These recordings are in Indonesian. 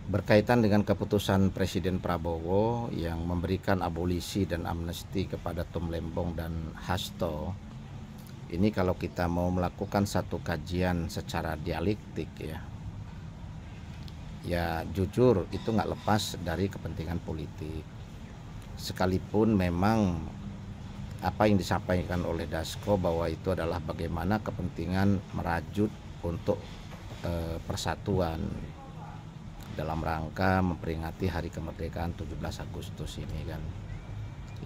Berkaitan dengan keputusan Presiden Prabowo yang memberikan abolisi dan amnesti kepada Tom Lembong dan Hasto, ini kalau kita mau melakukan satu kajian secara dialektik ya jujur itu nggak lepas dari kepentingan politik. Sekalipun memang apa yang disampaikan oleh Dasko bahwa itu adalah bagaimana kepentingan merajut untuk persatuan dalam rangka memperingati hari kemerdekaan 17 Agustus ini kan,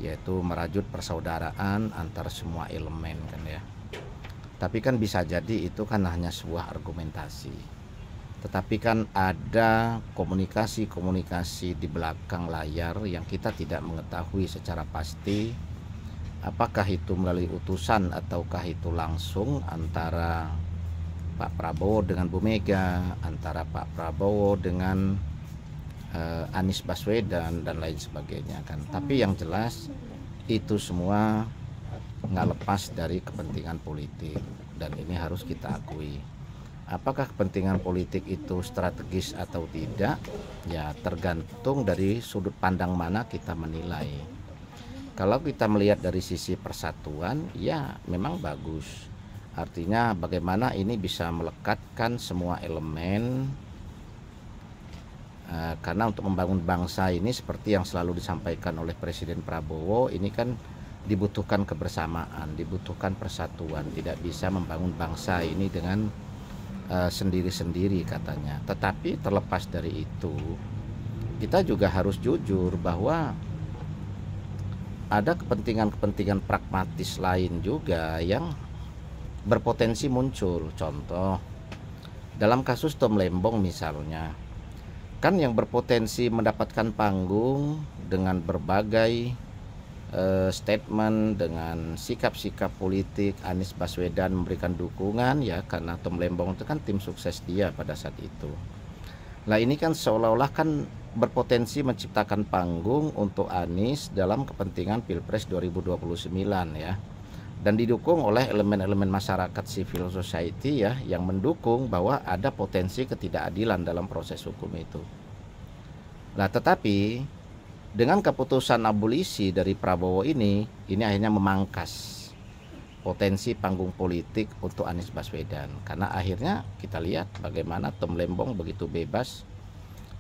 yaitu merajut persaudaraan antar semua elemen kan ya. Tapi kan bisa jadi itu kan hanya sebuah argumentasi, tetapi kan ada komunikasi di belakang layar yang kita tidak mengetahui secara pasti apakah itu melalui utusan ataukah itu langsung antara Pak Prabowo dengan Bu Mega, antara Pak Prabowo dengan Anies Baswedan dan lain sebagainya kan. Tapi yang jelas itu semua nggak lepas dari kepentingan politik dan ini harus kita akui. Apakah kepentingan politik itu strategis atau tidak? Ya tergantung dari sudut pandang mana kita menilai. Kalau kita melihat dari sisi persatuan, ya memang bagus. Artinya bagaimana ini bisa melekatkan semua elemen, karena untuk membangun bangsa ini seperti yang selalu disampaikan oleh Presiden Prabowo, ini kan dibutuhkan kebersamaan, dibutuhkan persatuan. Tidak bisa membangun bangsa ini dengan sendiri-sendiri katanya. Tetapi terlepas dari itu, kita juga harus jujur bahwa ada kepentingan-kepentingan pragmatis lain juga yang berpotensi muncul. Contoh dalam kasus Tom Lembong misalnya, kan yang berpotensi mendapatkan panggung dengan berbagai statement, dengan sikap-sikap politik Anies Baswedan memberikan dukungan ya, karena Tom Lembong itu kan tim sukses dia pada saat itu. Nah ini kan seolah-olah kan berpotensi menciptakan panggung untuk Anies dalam kepentingan Pilpres 2029 ya, dan didukung oleh elemen-elemen masyarakat civil society ya, yang mendukung bahwa ada potensi ketidakadilan dalam proses hukum itu. Nah tetapi dengan keputusan abolisi dari Prabowo ini akhirnya memangkas potensi panggung politik untuk Anies Baswedan, karena akhirnya kita lihat bagaimana Tom Lembong begitu bebas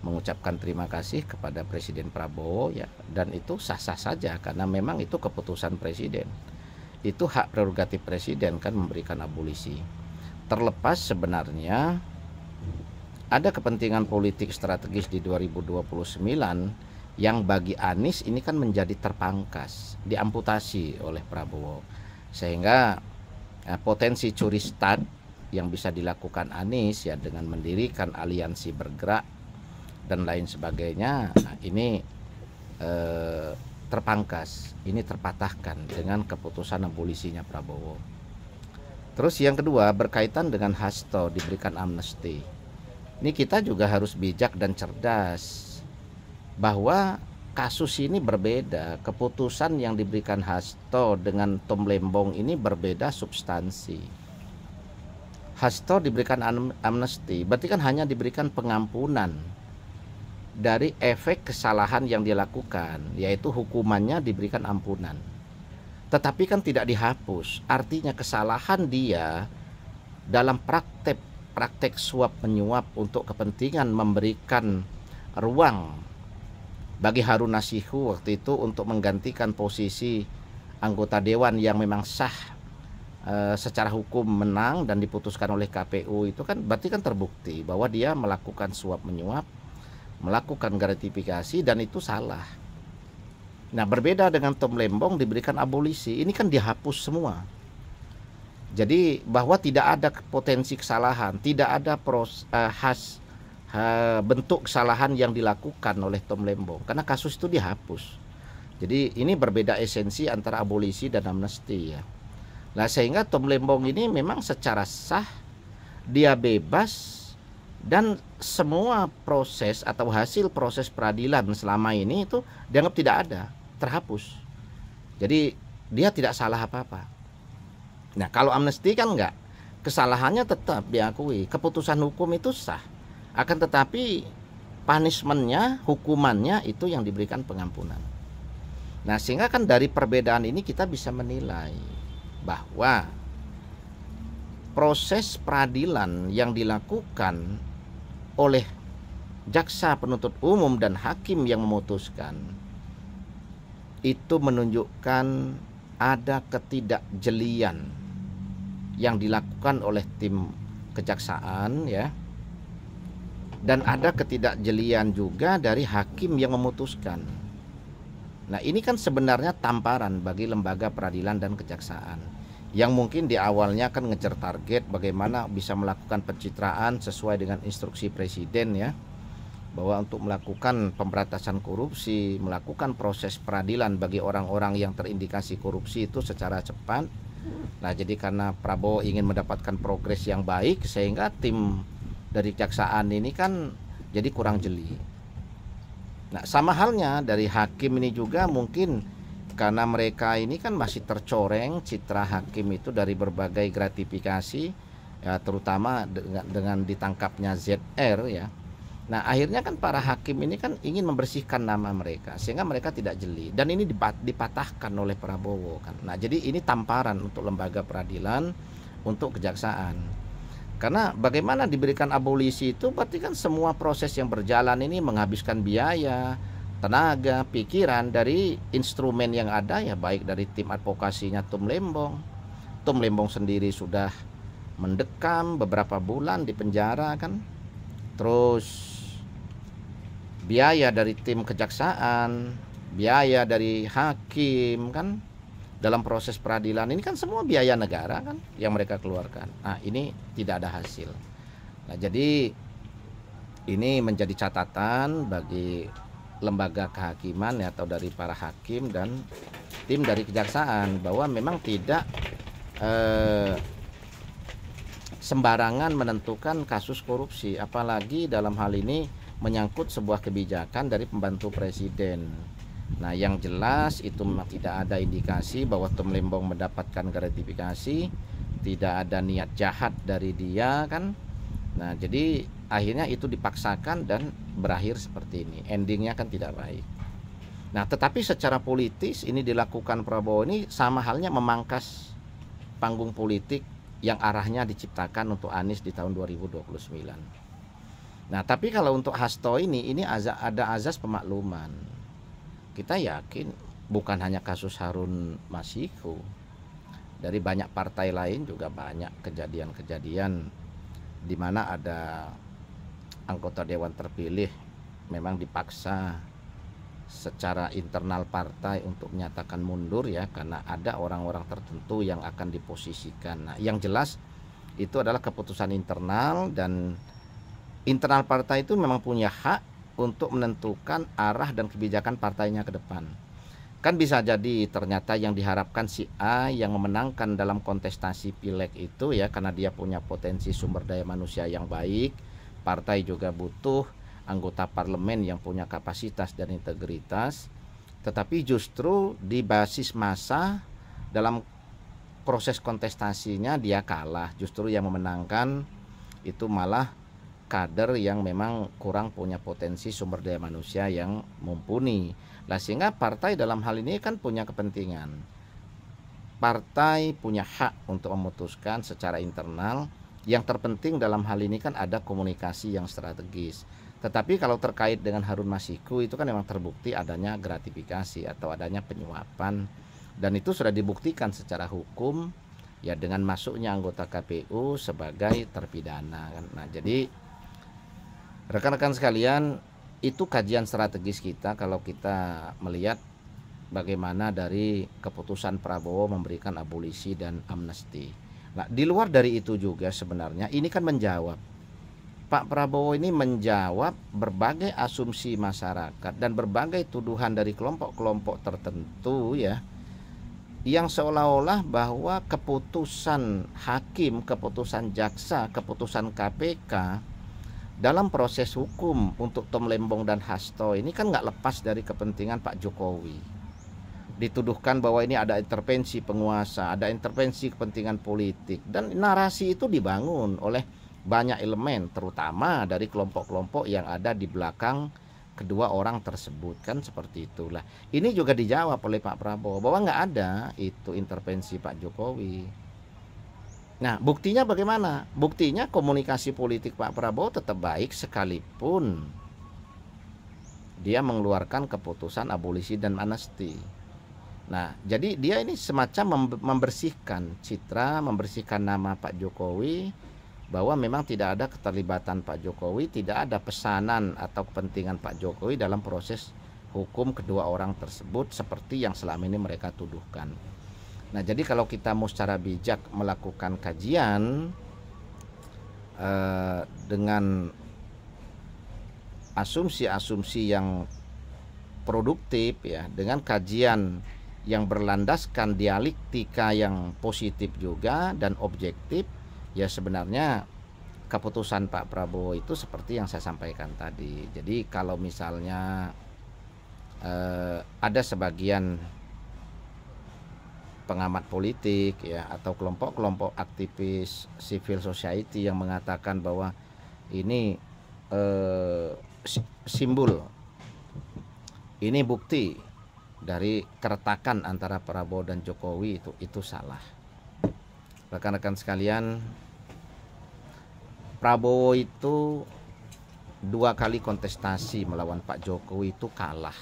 mengucapkan terima kasih kepada Presiden Prabowo ya, dan itu sah-sah saja karena memang itu keputusan presiden. Itu hak prerogatif presiden kan memberikan abolisi. Terlepas sebenarnya ada kepentingan politik strategis di 2029 yang bagi Anies ini kan menjadi terpangkas, diamputasi oleh Prabowo. Sehingga potensi curi start yang bisa dilakukan Anies ya dengan mendirikan aliansi bergerak dan lain sebagainya, ini terpangkas, ini terpatahkan dengan keputusan abolisinya Prabowo. Terus yang kedua berkaitan dengan Hasto diberikan amnesti. Ini kita juga harus bijak dan cerdas bahwa kasus ini berbeda. Keputusan yang diberikan Hasto dengan Tom Lembong ini berbeda substansi. Hasto diberikan amnesti, berarti kan hanya diberikan pengampunan dari efek kesalahan yang dilakukan, yaitu hukumannya diberikan ampunan. Tetapi kan tidak dihapus. Artinya kesalahan dia dalam praktek suap menyuap untuk kepentingan memberikan ruang bagi Harun Masihu waktu itu untuk menggantikan posisi anggota dewan yang memang sah secara hukum menang dan diputuskan oleh KPU, itu kan berarti kan terbukti bahwa dia melakukan suap menyuap, melakukan gratifikasi, dan itu salah. Nah berbeda dengan Tom Lembong diberikan abolisi, ini kan dihapus semua. Jadi bahwa tidak ada potensi kesalahan, tidak ada bentuk kesalahan yang dilakukan oleh Tom Lembong karena kasus itu dihapus. Jadi ini berbeda esensi antara abolisi dan amnesti ya. Nah sehingga Tom Lembong ini memang secara sah dia bebas, dan semua proses atau hasil proses peradilan selama ini itu dianggap tidak ada, terhapus. Jadi dia tidak salah apa-apa. Nah kalau amnesti kan enggak, kesalahannya tetap diakui, keputusan hukum itu sah. Akan tetapi punishment-nya, hukumannya itu yang diberikan pengampunan. Nah, sehingga kan dari perbedaan ini kita bisa menilai bahwa proses peradilan yang dilakukan oleh jaksa penuntut umum dan hakim yang memutuskan itu menunjukkan ada ketidakjelian yang dilakukan oleh tim kejaksaan, ya, dan ada ketidakjelian juga dari hakim yang memutuskan. Nah, ini kan sebenarnya tamparan bagi lembaga peradilan dan kejaksaan yang mungkin di awalnya kan ngejar target bagaimana bisa melakukan pencitraan sesuai dengan instruksi presiden, ya, bahwa untuk melakukan pemberantasan korupsi, melakukan proses peradilan bagi orang-orang yang terindikasi korupsi itu secara cepat. Nah, jadi karena Prabowo ingin mendapatkan progres yang baik, sehingga tim dari kejaksaan ini kan jadi kurang jeli. Nah, sama halnya dari hakim ini juga mungkin karena mereka ini kan masih tercoreng citra hakim itu dari berbagai gratifikasi, ya, terutama dengan ditangkapnya ZR, ya. Nah, akhirnya kan para hakim ini kan ingin membersihkan nama mereka sehingga mereka tidak jeli, dan ini dipatahkan oleh Prabowo kan. Nah, jadi ini tamparan untuk lembaga peradilan, untuk kejaksaan. Karena bagaimana diberikan abolisi itu berarti kan semua proses yang berjalan ini menghabiskan biaya, tenaga, pikiran dari instrumen yang ada, ya, baik dari tim advokasinya Tum Lembong. Tum Lembong sendiri sudah mendekam beberapa bulan di penjara kan. Terus biaya dari tim kejaksaan, biaya dari hakim kan dalam proses peradilan ini kan semua biaya negara kan yang mereka keluarkan. Nah, ini tidak ada hasil. Nah, jadi ini menjadi catatan bagi lembaga kehakiman, ya, atau dari para hakim dan tim dari kejaksaan bahwa memang tidak sembarangan menentukan kasus korupsi, apalagi dalam hal ini menyangkut sebuah kebijakan dari pembantu presiden. Nah, yang jelas itu memang tidak ada indikasi bahwa Tum Lembong mendapatkan gratifikasi, tidak ada niat jahat dari dia kan. Nah, jadi akhirnya itu dipaksakan dan berakhir seperti ini. Endingnya kan tidak baik. Nah, tetapi secara politis ini dilakukan Prabowo ini sama halnya memangkas panggung politik yang arahnya diciptakan untuk Anies di tahun 2029. Nah, tapi kalau untuk Hasto ini ada azas pemakluman. Kita yakin bukan hanya kasus Harun Masiku, dari banyak partai lain juga banyak kejadian-kejadian di mana ada anggota dewan terpilih memang dipaksa secara internal partai untuk menyatakan mundur, ya, karena ada orang-orang tertentu yang akan diposisikan. Nah, yang jelas itu adalah keputusan internal, dan internal partai itu memang punya hak untuk menentukan arah dan kebijakan partainya ke depan. Kan bisa jadi ternyata yang diharapkan si A yang memenangkan dalam kontestasi pileg itu, ya, karena dia punya potensi sumber daya manusia yang baik, partai juga butuh anggota parlemen yang punya kapasitas dan integritas, tetapi justru di basis massa dalam proses kontestasinya dia kalah, justru yang memenangkan itu malah kader yang memang kurang punya potensi sumber daya manusia yang mumpuni. Nah, sehingga partai dalam hal ini kan punya kepentingan. Partai punya hak untuk memutuskan secara internal. Yang terpenting dalam hal ini kan ada komunikasi yang strategis. Tetapi kalau terkait dengan Harun Masiku itu kan memang terbukti adanya gratifikasi atau adanya penyuapan, dan itu sudah dibuktikan secara hukum, ya, dengan masuknya anggota KPU sebagai terpidana kan. Nah, jadi rekan-rekan sekalian, itu kajian strategis kita kalau kita melihat bagaimana dari keputusan Prabowo memberikan abolisi dan amnesti. Nah, di luar dari itu juga sebenarnya ini kan menjawab, Pak Prabowo ini menjawab berbagai asumsi masyarakat dan berbagai tuduhan dari kelompok-kelompok tertentu, ya, yang seolah-olah bahwa keputusan hakim, keputusan jaksa, keputusan KPK dalam proses hukum untuk Tum Lembong dan Hasto ini kan nggak lepas dari kepentingan Pak Jokowi. Dituduhkan bahwa ini ada intervensi penguasa, ada intervensi kepentingan politik, dan narasi itu dibangun oleh banyak elemen, terutama dari kelompok-kelompok yang ada di belakang kedua orang tersebut, kan seperti itulah. Ini juga dijawab oleh Pak Prabowo bahwa nggak ada itu intervensi Pak Jokowi. Nah, buktinya bagaimana? Buktinya komunikasi politik Pak Prabowo tetap baik sekalipun dia mengeluarkan keputusan abolisi dan amnesti. Nah, jadi dia ini semacam membersihkan citra, membersihkan nama Pak Jokowi, bahwa memang tidak ada keterlibatan Pak Jokowi, tidak ada pesanan atau kepentingan Pak Jokowi dalam proses hukum kedua orang tersebut seperti yang selama ini mereka tuduhkan. Nah, jadi kalau kita mau secara bijak melakukan kajian dengan asumsi-asumsi yang produktif ya, dengan kajian yang berlandaskan dialektika yang positif juga dan objektif, ya sebenarnya keputusan Pak Prabowo itu seperti yang saya sampaikan tadi. Jadi kalau misalnya ada sebagian pengamat politik ya atau kelompok-kelompok aktivis civil society yang mengatakan bahwa ini simbol, ini bukti dari keretakan antara Prabowo dan Jokowi, itu salah. Rekan-rekan sekalian, Prabowo itu 2 kali kontestasi melawan Pak Jokowi itu kalah.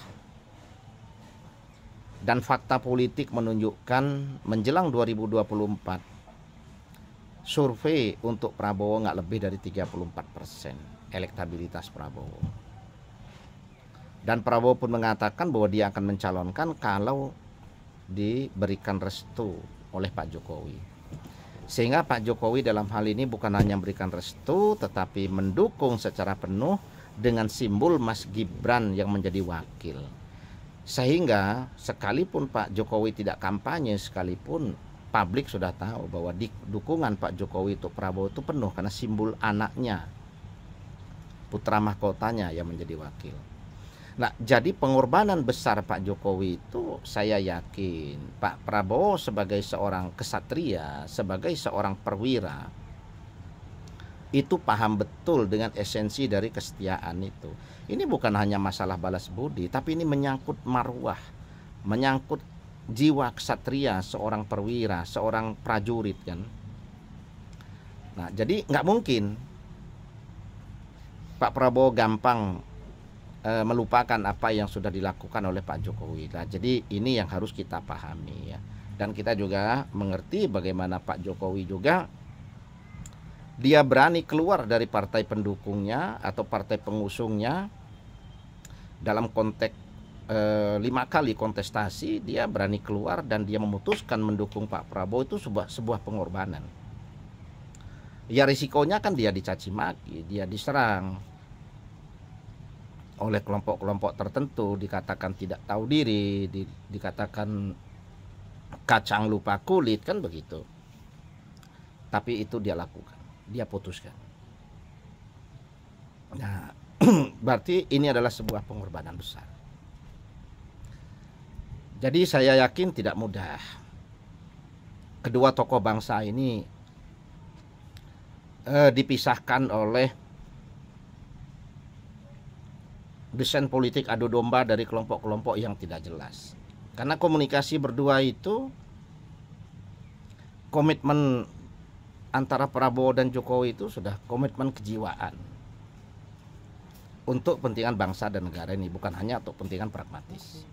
Dan fakta politik menunjukkan menjelang 2024 survei untuk Prabowo nggak lebih dari 34% elektabilitas Prabowo. Dan Prabowo pun mengatakan bahwa dia akan mencalonkan kalau diberikan restu oleh Pak Jokowi. Sehingga Pak Jokowi dalam hal ini bukan hanya memberikan restu, tetapi mendukung secara penuh dengan simbol Mas Gibran yang menjadi wakil. Sehingga sekalipun Pak Jokowi tidak kampanye, sekalipun publik sudah tahu bahwa dukungan Pak Jokowi untuk Prabowo itu penuh karena simbol anaknya, putra mahkotanya yang menjadi wakil. Nah, jadi pengorbanan besar Pak Jokowi itu saya yakin Pak Prabowo sebagai seorang kesatria, sebagai seorang perwira, itu paham betul dengan esensi dari kesetiaan itu. Ini bukan hanya masalah balas budi, tapi ini menyangkut marwah, menyangkut jiwa kesatria seorang perwira, seorang prajurit kan. Nah, jadi nggak mungkin Pak Prabowo gampang melupakan apa yang sudah dilakukan oleh Pak Jokowi. Nah, jadi ini yang harus kita pahami ya. Dan kita juga mengerti bagaimana Pak Jokowi juga dia berani keluar dari partai pendukungnya atau partai pengusungnya dalam konteks 5 kali kontestasi, dia berani keluar dan dia memutuskan mendukung Pak Prabowo, itu sebuah pengorbanan. Ya risikonya kan dia dicaci maki, dia diserang oleh kelompok-kelompok tertentu, dikatakan tidak tahu diri, dikatakan kacang lupa kulit, kan begitu. Tapi itu dia lakukan, dia putuskan. Nah, berarti ini adalah sebuah pengorbanan besar. Jadi saya yakin tidak mudah kedua tokoh bangsa ini dipisahkan oleh desain politik adu domba dari kelompok-kelompok yang tidak jelas. Karena komunikasi berdua itu, komitmen antara Prabowo dan Jokowi itu sudah komitmen kejiwaan untuk kepentingan bangsa dan negara ini, bukan hanya untuk kepentingan pragmatis.